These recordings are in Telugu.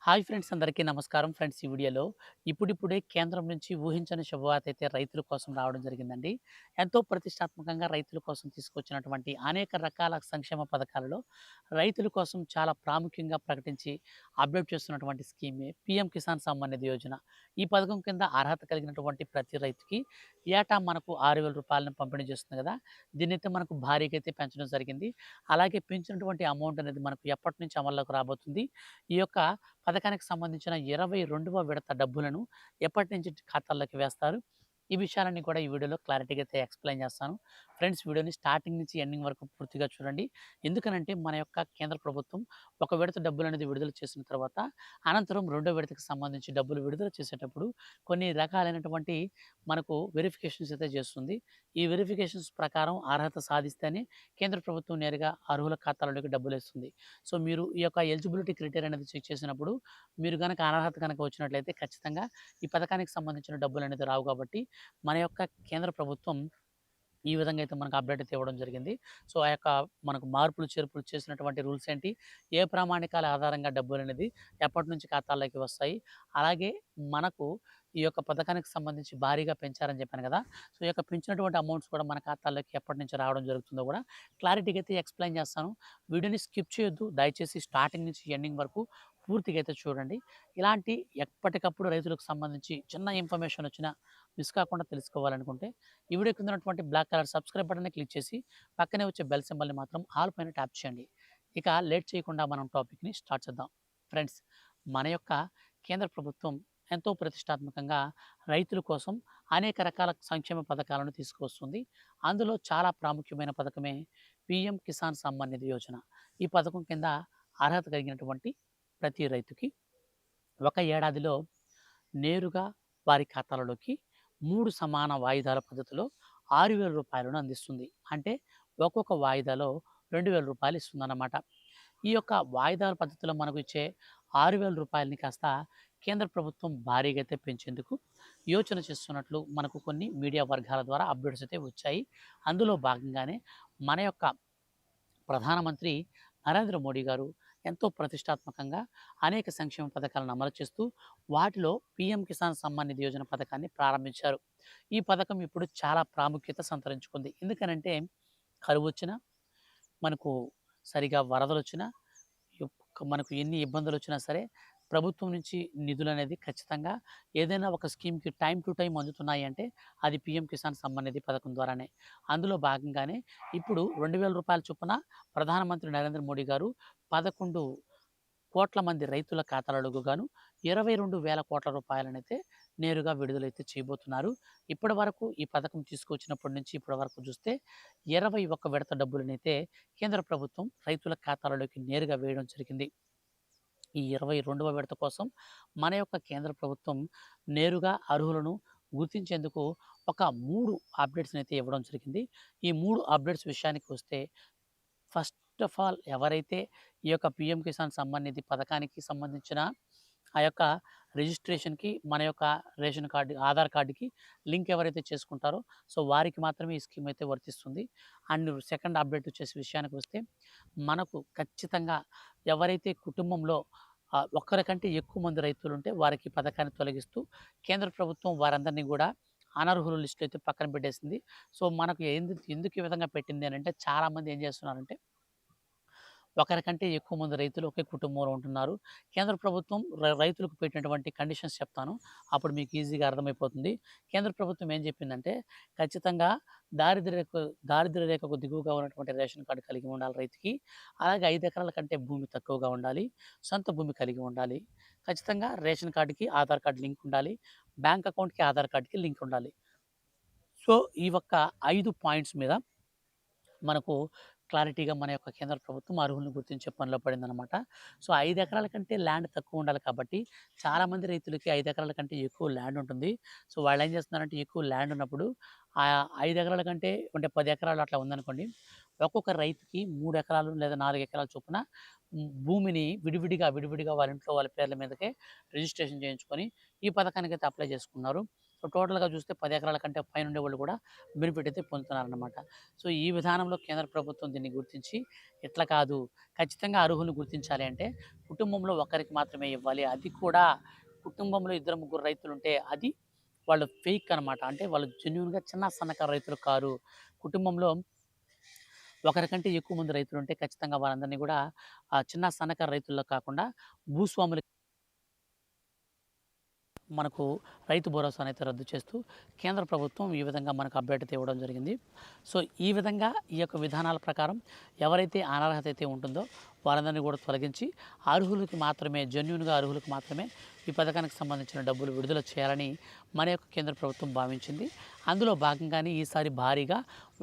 హాయ్ ఫ్రెండ్స్, అందరికీ నమస్కారం. ఫ్రెండ్స్, ఈ వీడియోలో ఇప్పుడిప్పుడే కేంద్రం నుంచి ఊహించని శుభవార్త అయితే రైతుల కోసం రావడం జరిగిందండి. ఎంతో ప్రతిష్టాత్మకంగా రైతుల కోసం తీసుకొచ్చినటువంటి అనేక రకాల సంక్షేమ పథకాలలో రైతుల కోసం చాలా ప్రాముఖ్యంగా ప్రకటించి అప్డేట్ చేస్తున్నటువంటి స్కీమే పీఎం కిసాన్ సమ్మాన్ నిధి యోజన. ఈ పథకం కింద అర్హత కలిగినటువంటి ప్రతి రైతుకి ఏటా మనకు 6,000 రూపాయలను పంపిణీ చేస్తుంది కదా! దీన్నైతే మనకు భారీగా అయితే పెంచడం జరిగింది. అలాగే పెంచినటువంటి అమౌంట్ అనేది మనకు ఎప్పటి నుంచి అమల్లోకి రాబోతుంది? ఈ యొక్క పథకానికి సంబంధించిన 22వ విడత డబ్బులను ఎప్పటి నుంచి ఖాతాల్లోకి వేస్తారు? ఈ విషయాలన్నీ కూడా ఈ వీడియోలో క్లారిటీగా అయితే ఎక్స్‌ప్లెయిన్ చేస్తాను. ఫ్రెండ్స్, వీడియోని స్టార్టింగ్ నుంచి ఎండింగ్ వరకు పూర్తిగా చూడండి. ఎందుకనంటే మన యొక్క కేంద్ర ప్రభుత్వం ఒక విడత డబ్బులనేది విడుదల చేసిన తర్వాత అనంతరం రెండో విడతకి సంబంధించి డబ్బులు విడుదల చేసేటప్పుడు కొన్ని రకాలైనటువంటి మనకు వెరిఫికేషన్స్ అయితే చేస్తుంది. ఈ వెరిఫికేషన్స్ ప్రకారం అర్హత సాధిస్తేనే కేంద్ర ప్రభుత్వం నేరుగా అర్హుల ఖాతాలోకి డబ్బులేస్తుంది. సో, మీరు ఈ యొక్క ఎలిజిబిలిటీ క్రైటీరియా అనేది చెక్ చేసినప్పుడు మీరు గనక అనర్హత గనక వచ్చినట్లయితే ఖచ్చితంగా ఈ పథకానికి సంబంధించిన డబ్బులనేది రావు కాబట్టి మన యొక్క కేంద్ర ప్రభుత్వం ఈ విధంగా అయితే మనకు అప్డేట్ అయితే ఇవ్వడం జరిగింది. సో, ఆ యొక్క మనకు మార్పులు, చేర్పులు చేసినటువంటి రూల్స్ ఏంటి? ఏ ప్రామాణికాల ఆధారంగా డబ్బులనేది ఎప్పటినుంచి ఖాతాల్లోకి వస్తాయి? అలాగే మనకు ఈ యొక్క పథకానికి సంబంధించి భారీగా పెంచారని చెప్పాను కదా! సో, ఈ యొక్క పెంచినటువంటి అమౌంట్స్ కూడా మన ఖాతాల్లోకి ఎప్పటినుంచి రావడం జరుగుతుందో కూడా క్లారిటీగా అయితే ఎక్స్‌ప్లెయిన్ చేస్తాను. వీడియోని స్కిప్ చేయొద్దు. దయచేసి స్టార్టింగ్ నుంచి ఎండింగ్ వరకు పూర్తిగా అయితే చూడండి. ఇలాంటి ఎప్పటికప్పుడు రైతులకు సంబంధించి చిన్న ఇన్ఫర్మేషన్ వచ్చినా మిస్ కాకుండా తెలుసుకోవాలనుకుంటే ఈ వీడియో కింద ఉన్నటువంటి బ్లాక్ కలర్ సబ్స్క్రైబ్ బటన్ని క్లిక్ చేసి పక్కనే వచ్చే బెల్ సింబల్ని మాత్రం ఆల్ పైన ట్యాప్ చేయండి. ఇక లేట్ చేయకుండా మనం టాపిక్ని స్టార్ట్ చేద్దాం. ఫ్రెండ్స్, మన యొక్క కేంద్ర ప్రభుత్వం ఎంతో ప్రతిష్టాత్మకంగా రైతుల కోసం అనేక రకాల సంక్షేమ పథకాలను తీసుకువస్తుంది. అందులో చాలా ప్రాముఖ్యమైన పథకమే పీఎం కిసాన్ సమ్మాన్ నిధి యోజన. ఈ పథకం కింద అర్హత కలిగినటువంటి ప్రతి రైతుకి ఒక ఏడాదిలో నేరుగా వారి ఖాతాలలోకి 3 సమాన వాయిదాల పద్ధతిలో 6,000 రూపాయలను అందిస్తుంది. అంటే ఒక్కొక్క వాయిదాలో 2,000 రూపాయలు ఇస్తుందన్నమాట. ఈ యొక్క వాయిదాల పద్ధతిలో మనకు ఇచ్చే 6,000 రూపాయలని కాస్త కేంద్ర ప్రభుత్వం భారీగా అయితే పెంచేందుకు యోచన చేస్తున్నట్లు మనకు కొన్ని మీడియా వర్గాల ద్వారా అప్డేట్స్ అయితే వచ్చాయి. అందులో భాగంగానే మన యొక్క ప్రధానమంత్రి నరేంద్ర మోడీ గారు ఎంతో ప్రతిష్టాత్మకంగా అనేక సంక్షేమ పథకాలను అమలు చేస్తూ వాటిలో పీఎం కిసాన్ సమ్మాన్ నిధి యోజన పథకాన్ని ప్రారంభించారు. ఈ పథకం ఇప్పుడు చాలా ప్రాముఖ్యత సంతరించుకుంది. ఎందుకనంటే కరువు వచ్చినా, మనకు సరిగా వరదలొచ్చినా, మనకు ఎన్ని ఇబ్బందులొచ్చినా సరే ప్రభుత్వం నుంచి నిధులనేది ఖచ్చితంగా ఏదైనా ఒక స్కీమ్‌కి టైమ్ టు టైమ్ అందుతున్నాయి అంటే అది పీఎం కిసాన్ సమ్మాన్ నిధి పథకం ద్వారానే. అందులో భాగంగానే ఇప్పుడు రూ. 2,000 చొప్పున ప్రధానమంత్రి నరేంద్ర మోడీ గారు 11,00,00,000 మంది రైతుల ఖాతాలకు గాను 22,000 కోట్ల రూపాయలనైతే నేరుగా విడుదలైతే చేయబోతున్నారు. ఇప్పటి వరకు ఈ పథకం తీసుకొచ్చినప్పటి నుంచి ఇప్పటి వరకు చూస్తే 21 విడత డబ్బులనైతే కేంద్ర ప్రభుత్వం రైతుల ఖాతాలలోకి నేరుగా వేయడం జరిగింది. ఈ 22వ విడత కోసం మన యొక్క కేంద్ర ప్రభుత్వం నేరుగా అర్హులను గుర్తించేందుకు ఒక 3 అప్డేట్స్‌ని అయితే ఇవ్వడం జరిగింది. ఈ 3 అప్డేట్స్ విషయానికి వస్తే ఫస్ట్ ఆఫ్ ఆల్ ఎవరైతే ఈ యొక్క పీఎం కిసాన్ సమ్మాన్ నిధి పథకానికి సంబంధించిన ఆ యొక్క రిజిస్ట్రేషన్‌కి మన యొక్క రేషన్ కార్డ్, ఆధార్ కార్డ్‌కి లింక్ ఎవరైతే చేసుకుంటారో సో వారికి మాత్రమే ఈ స్కీమ్ అయితే వర్తిస్తుంది. అండ్ సెకండ్ అప్డేట్ వచ్చేసి విషయానికి వస్తే మనకు ఖచ్చితంగా ఎవరైతే కుటుంబంలో ఒక్కరికంటే ఎక్కువ మంది రైతులుంటే వారికి ఈ పథకాన్ని తొలగిస్తూ కేంద్ర ప్రభుత్వం వారందరినీ కూడా అనర్హుల లిస్ట్‌లో అయితే పక్కన పెట్టేసింది. సో, మనకు ఎందుకు ఈ విధంగా పెట్టింది అనంటే చాలామంది ఏం చేస్తున్నారంటే ఒకరికంటే ఎక్కువ మంది రైతులు ఒకే కుటుంబంలో ఉంటున్నారు. కేంద్ర ప్రభుత్వం రైతులకు పెట్టినటువంటి కండిషన్స్ చెప్తాను. అప్పుడు మీకు ఈజీగా అర్థమైపోతుంది. కేంద్ర ప్రభుత్వం ఏం చెప్పిందంటే ఖచ్చితంగా దారిద్ర్య రేఖకు దిగువగా ఉన్నటువంటి రేషన్ కార్డ్ కలిగి ఉండాలి రైతుకి. అలాగే 5 ఎకరాల కంటే భూమి తక్కువగా ఉండాలి. సొంత భూమి కలిగి ఉండాలి. ఖచ్చితంగా రేషన్ కార్డ్‌కి ఆధార్ కార్డ్ లింక్ ఉండాలి. బ్యాంక్ అకౌంట్‌కి ఆధార్ కార్డ్‌కి లింక్ ఉండాలి. సో, ఈ ఒక్క 5 పాయింట్స్ మీద మనకు క్లారిటీగా మన యొక్క కేంద్ర ప్రభుత్వం అర్హులను గుర్తించే పనిలో పడిందనమాట. సో, 5 ఎకరాల కంటే ల్యాండ్ తక్కువ ఉండాలి కాబట్టి చాలామంది రైతులకి 5 ఎకరాల కంటే ఎక్కువ ల్యాండ్ ఉంటుంది. సో, వాళ్ళేం చేస్తున్నారంటే ఎక్కువ ల్యాండ్ ఉన్నప్పుడు 5 ఎకరాల కంటే అంటే 10 ఎకరాలు అట్లా ఉందనుకోండి. ఒక్కొక్క రైతుకి 3 ఎకరాలు లేదా 4 ఎకరాల చొప్పున భూమిని విడివిడిగా వాళ్ళ ఇంట్లో వాళ్ళ పేర్ల మీదకే రిజిస్ట్రేషన్ చేయించుకొని ఈ పథకానికైతే అప్లై చేసుకున్నారు. సో టోటల్‌గా చూస్తే 10 ఎకరాల కంటే పైన ఉండేవాళ్ళు కూడా బెనిఫిట్ అయితే పొందుతున్నారనమాట. సో ఈ విధానంలో కేంద్ర ప్రభుత్వం దీన్ని గుర్తించి ఇట్లా కాదు, ఖచ్చితంగా అర్హులను గుర్తించాలి అంటే కుటుంబంలో ఒకరికి మాత్రమే ఇవ్వాలి. అది కూడా కుటుంబంలో ఇద్దరు, ముగ్గురు రైతులుంటే అది వాళ్ళు ఫేక్ అనమాట. అంటే వాళ్ళు జెన్యూన్‌గా చిన్న సన్నకారు రైతులు కారు. కుటుంబంలో ఒకరికంటే ఎక్కువ మంది రైతులుంటే ఖచ్చితంగా వాళ్ళందరినీ గూడా చిన్న సన్నకారు రైతుల్లో కాకుండా భూస్వాములు మనకు రైతు భరోసానైతే రద్దు చేస్తూ కేంద్ర ప్రభుత్వం ఈ విధంగా మనకు అప్డేట్ అయితే ఇవ్వడం జరిగింది. సో ఈ విధంగా ఈ యొక్క విధానాల ప్రకారం ఎవరైతే అనర్హత అయితే ఉంటుందో వారందరినీ కూడా తొలగించి అర్హులకి మాత్రమే, జెన్యూన్‌గా అర్హులకు మాత్రమే ఈ పథకానికి సంబంధించిన డబ్బులు విడుదల చేయాలని మన యొక్క కేంద్ర ప్రభుత్వం భావించింది. అందులో భాగంగానే ఈసారి భారీగా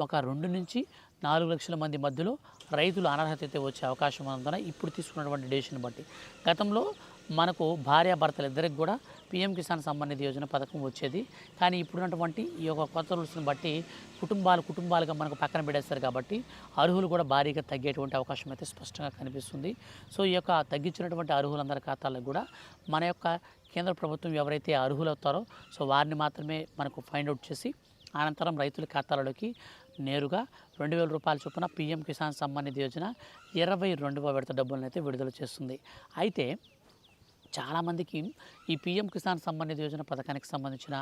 ఒక 2-4 లక్షల మంది మధ్యలో రైతులు అనర్హత అయితే వచ్చే అవకాశం ఉన్నందున ఇప్పుడు తీసుకున్నటువంటి డెసిషన్ బట్టి. గతంలో మనకు భార్యాభర్తలిద్దరికి కూడా పీఎం కిసాన్ సమ్మాన్ నిధి యోజన పథకం వచ్చేది. కానీ ఇప్పుడున్నటువంటి ఈ యొక్క కొత్త రూల్స్‌ని బట్టి కుటుంబాలుగా మనకు పక్కన పెట్టేస్తారు కాబట్టి అర్హులు కూడా భారీగా తగ్గేటువంటి అవకాశం అయితే స్పష్టంగా కనిపిస్తుంది. సో ఈ యొక్క తగ్గించినటువంటి అర్హులందరి ఖాతాలకు కూడా మన యొక్క కేంద్ర ప్రభుత్వం ఎవరైతే అర్హులవుతారో సో వారిని మాత్రమే మనకు ఫైండ్ ఔట్ చేసి అనంతరం రైతుల ఖాతాలలోకి నేరుగా రూ. 2,000 చొప్పున పీఎం కిసాన్ సమ్మాన్ నిధి యోజన 22వ విడత డబ్బులనైతే విడుదల చేస్తుంది. అయితే చాలామందికి ఈ పీఎం కిసాన్ సమ్మాన్ నిధి యోజన పథకానికి సంబంధించిన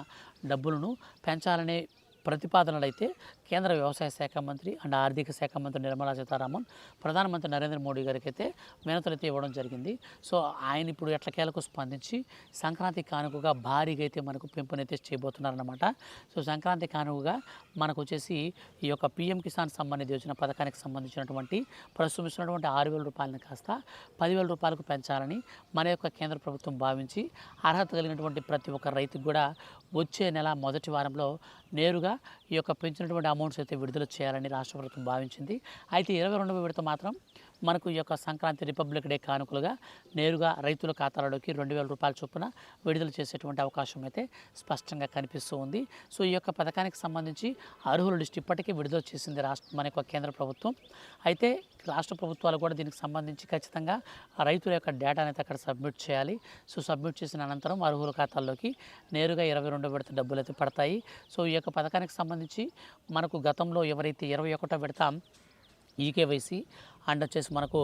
డబ్బులను పెంచాలనే ప్రతిపాదనలైతే కేంద్ర వ్యవసాయ శాఖ మంత్రి అండ్ ఆర్థిక శాఖ మంత్రి నిర్మలా సీతారామన్ ప్రధానమంత్రి నరేంద్ర మోడీ గారికి అయితే వినతులైతే ఇవ్వడం జరిగింది. సో ఆయన ఇప్పుడు ఎట్టకేలకు స్పందించి సంక్రాంతి కానుకగా భారీగా అయితే మనకు పెంపునైతే చేయబోతున్నారన్నమాట. సో సంక్రాంతి కానుకగా మనకు వచ్చేసి ఈ యొక్క పీఎం కిసాన్ సమ్మాన్ నిధి యోజన పథకానికి సంబంధించినటువంటి ప్రస్తుతం ఇస్తున్నటువంటి రూ. 6,000 కాస్త రూ. 10,000 పెంచాలని మన యొక్క కేంద్ర ప్రభుత్వం భావించి అర్హత కలిగినటువంటి ప్రతి ఒక్క రైతుకు కూడా వచ్చే నెల మొదటి వారంలో నేరుగా ఈ యొక్క పెంచినటువంటి అమౌంట్స్ అయితే విడుదల చేయాలని రాష్ట్ర ప్రభుత్వం భావించింది. అయితే 22వ విడత మాత్రం మనకు ఈ యొక్క సంక్రాంతి రిపబ్లిక్ డే కానుకలుగా నేరుగా రైతుల ఖాతాలలోకి రూ. 2,000 చొప్పున విడుదల చేసేటువంటి అవకాశం అయితే స్పష్టంగా కనిపిస్తూ ఉంది. సో ఈ యొక్క పథకానికి సంబంధించి అర్హుల లిస్ట్ ఇప్పటికే విడుదల చేసింది మన యొక్క కేంద్ర ప్రభుత్వం. అయితే రాష్ట్ర ప్రభుత్వాలు కూడా దీనికి సంబంధించి ఖచ్చితంగా రైతుల యొక్క డేటాని అయితే అక్కడ సబ్మిట్ చేయాలి. సో సబ్మిట్ చేసిన అనంతరం అర్హుల ఖాతాల్లోకి నేరుగా 22వ విడత డబ్బులు అయితే పడతాయి. సో ఈ యొక్క పథకానికి సంబంధించి మనకు గతంలో ఎవరైతే 21వ విడత ఈకేవైసీ అండ్ వచ్చేసి మనకు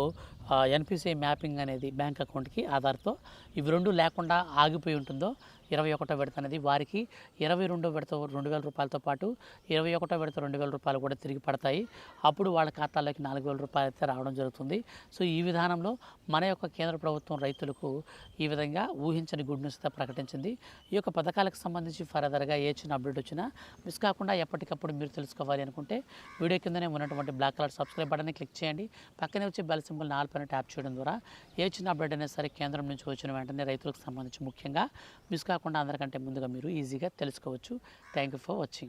ఎన్పిసిఐ మ్యాపింగ్ అనేది బ్యాంక్ అకౌంట్కి ఆధార్తో ఇవి 2 లేకుండా ఆగిపోయి ఉంటుందో 21వ విడత అనేది వారికి 22వ విడత రూ. 2,000 పాటు 21వ విడత రూ. 2,000 కూడా తిరిగి పడతాయి. అప్పుడు వాళ్ళ ఖాతాల్లోకి రూ. 4,000 అయితే రావడం జరుగుతుంది. సో ఈ విధానంలో మన యొక్క కేంద్ర ప్రభుత్వం రైతులకు ఈ విధంగా ఊహించని గుడ్ న్యూస్ అయితే ప్రకటించింది. ఈ యొక్క పథకాలకు సంబంధించి ఫర్దర్గా ఏ చిన్న అప్డేట్ వచ్చినా మిస్ కాకుండా ఎప్పటికప్పుడు మీరు తెలుసుకోవాలి అనుకుంటే వీడియో కిందనే ఉన్నటువంటి బ్లాక్ కలర్ సబ్స్క్రైబ్ బటన్ని క్లిక్ చేయండి. పక్కనే వచ్చే బెల్ సింబల్ ఆల్ పైన ట్యాప్ చేయడం ద్వారా ఏ చిన్న అప్డేట్ అయినా సరే కేంద్రం నుంచి వచ్చిన వెంటనే రైతులకు సంబంధించి ముఖ్యంగా మిస్ కాకుండా అందరికంటే ముందుగా మీరు ఈజీగా తెలుసుకోవచ్చు. Thank you for watching.